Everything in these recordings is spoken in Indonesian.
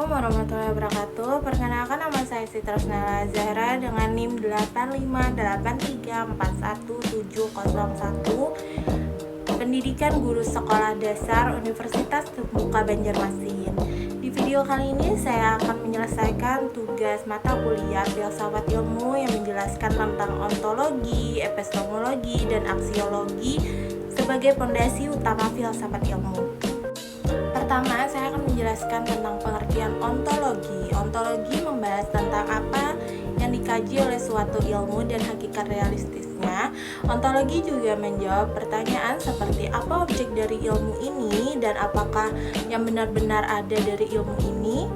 Assalamualaikum warahmatullahi wabarakatuh. Perkenalkan, nama saya Siti Rosnella Zahra dengan NIM 8583417101, Pendidikan Guru Sekolah Dasar Universitas Terbuka Banjarmasin. Di video kali ini saya akan menyelesaikan tugas mata kuliah Filsafat Ilmu yang menjelaskan tentang ontologi, epistemologi, dan aksiologi sebagai fondasi utama filsafat ilmu. Pertama, saya akan menjelaskan tentang pengertian ontologi. Ontologi membahas tentang apa yang dikaji oleh suatu ilmu dan hakikat realistisnya. Ontologi juga menjawab pertanyaan seperti apa objek dari ilmu ini dan apakah yang benar-benar ada dari ilmu ini.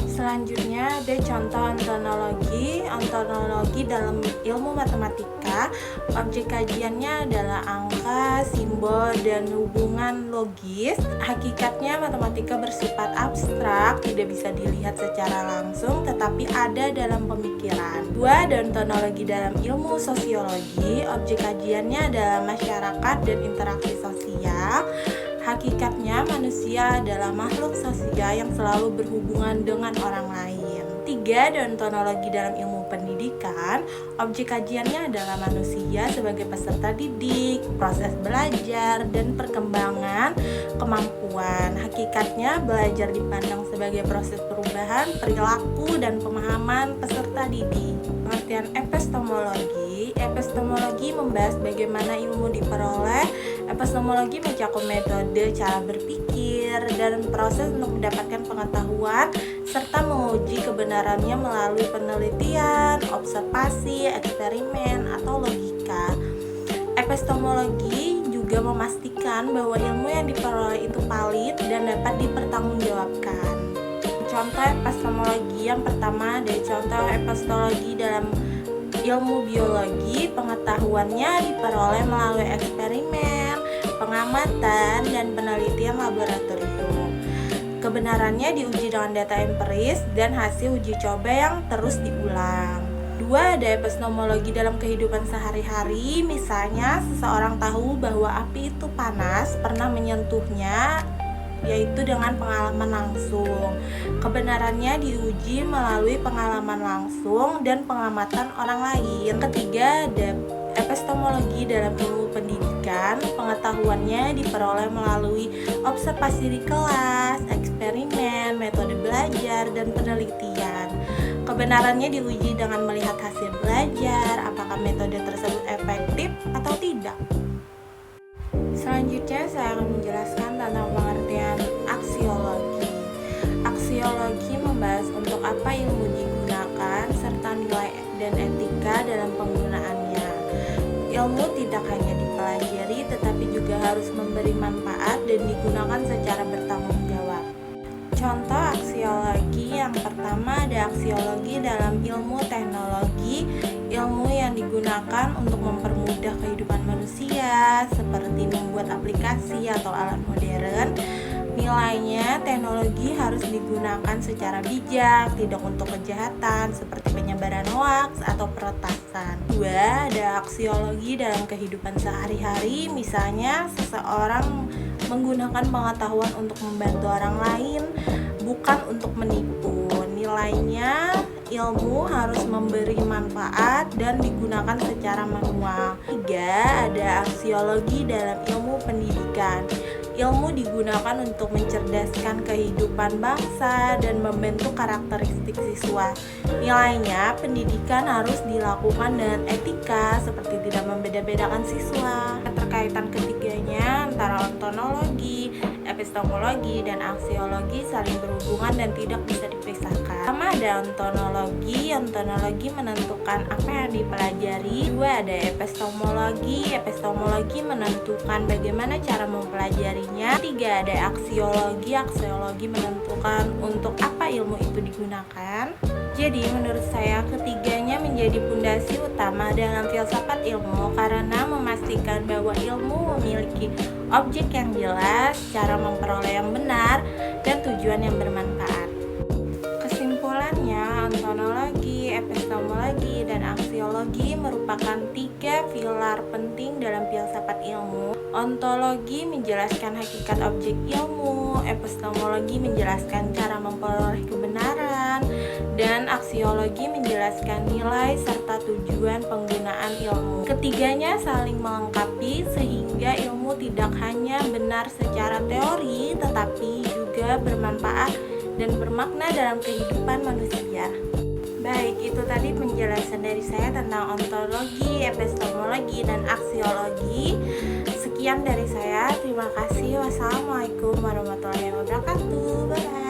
Selanjutnya ada contoh ontologi. Ontologi dalam ilmu matematika, objek kajiannya adalah angka, simbol, dan hubungan logis. Hakikatnya matematika bersifat abstrak, tidak bisa dilihat secara langsung, tetapi ada dalam pemikiran. Dua, ada ontologi dalam ilmu sosiologi. Objek kajiannya adalah masyarakat dan interaksi sosial. Hakikatnya manusia adalah makhluk sosial yang selalu berhubungan dengan orang lain. Tiga, ontologi dalam ilmu pendidikan. Objek kajiannya adalah manusia sebagai peserta didik, proses belajar, dan perkembangan kemampuan. Hakikatnya belajar dipandang sebagai proses perubahan perilaku dan pemahaman peserta didik. Pengertian epistemologi. Epistemologi membahas bagaimana ilmu diperoleh. Epistemologi mencakup metode, cara berpikir, dan proses untuk mendapatkan pengetahuan serta menguji kebenarannya melalui penelitian, observasi, eksperimen, atau logika. Epistemologi juga memastikan bahwa ilmu yang diperoleh itu valid dan dapat dipertanggungjawabkan. Contoh epistemologi yang pertama ada contoh epistemologi dalam ilmu biologi. Pengetahuannya diperoleh melalui eksperimen, pengamatan, dan penelitian laboratorium. Kebenarannya diuji dengan data empiris dan hasil uji coba yang terus diulang. Dua, ada epistemologi dalam kehidupan sehari-hari. Misalnya, seseorang tahu bahwa api itu panas, pernah menyentuhnya, yaitu dengan pengalaman langsung. Kebenarannya diuji melalui pengalaman langsung dan pengamatan orang lain. Ketiga, ada epistemologi dalam ilmu pendidikan. Pengetahuannya diperoleh melalui observasi di kelas, eksperimen, metode belajar, dan penelitian. Kebenarannya diuji dengan melihat hasil belajar, apakah metode tersebut efektif atau tidak. Selanjutnya saya akan menjelaskan tentang pengertian aksiologi. Aksiologi membahas untuk apa ilmu digunakan serta nilai dan etika dalam penggunaannya. Ilmu tidak hanya dipelajari tetapi juga harus memberi manfaat dan digunakan secara bertanggung jawab. Contoh aksiologi yang pertama ada aksiologi dalam ilmu teknologi, ilmu yang digunakan untuk mempermudah kehidupan manusia seperti membuat aplikasi atau alat modern. Nilainya, teknologi harus digunakan secara bijak, tidak untuk kejahatan seperti penyebaran hoaks atau peretasan. Dua, ada aksiologi dalam kehidupan sehari-hari. Misalnya, seseorang menggunakan pengetahuan untuk membantu orang lain, bukan untuk menipu. Nilainya, ilmu harus memberi manfaat dan digunakan secara manual. Tiga, ada aksiologi dalam ilmu pendidikan. Ilmu digunakan untuk mencerdaskan kehidupan bangsa dan membentuk karakteristik siswa. Nilainya, pendidikan harus dilakukan dengan etika seperti tidak membeda-bedakan siswa. Keterkaitan ketiganya antara ontologi, epistemologi, dan aksiologi saling berhubungan dan tidak bisa dipisahkan. Pertama ada ontologi. Ontologi menentukan apa yang dipelajari. Dua, ada epistemologi. Epistemologi menentukan bagaimana cara mempelajarinya. Tiga, ada aksiologi. Aksiologi menentukan untuk apa ilmu itu digunakan. Jadi menurut saya ketiganya menjadi pondasi utama dalam filsafat ilmu karena memastikan bahwa ilmu memiliki objek yang jelas, cara memperoleh yang benar, dan tujuan yang bermanfaat. Kesimpulannya, ontologi, epistemologi, dan aksiologi merupakan tiga 3 pilar penting dalam filsafat ilmu. Ontologi menjelaskan hakikat objek ilmu, epistemologi menjelaskan cara memperoleh kebenaran, dan aksiologi menjelaskan nilai serta tujuan penggunaan ilmu. Ketiganya saling melengkapi sehingga ilmu tidak hanya benar secara teori tetapi juga bermanfaat dan bermakna dalam kehidupan manusia. Baik, itu tadi penjelasan dari saya tentang ontologi, epistemologi, dan aksiologi. Sekian dari saya. Terima kasih. Wassalamualaikum warahmatullahi wabarakatuh. Bye.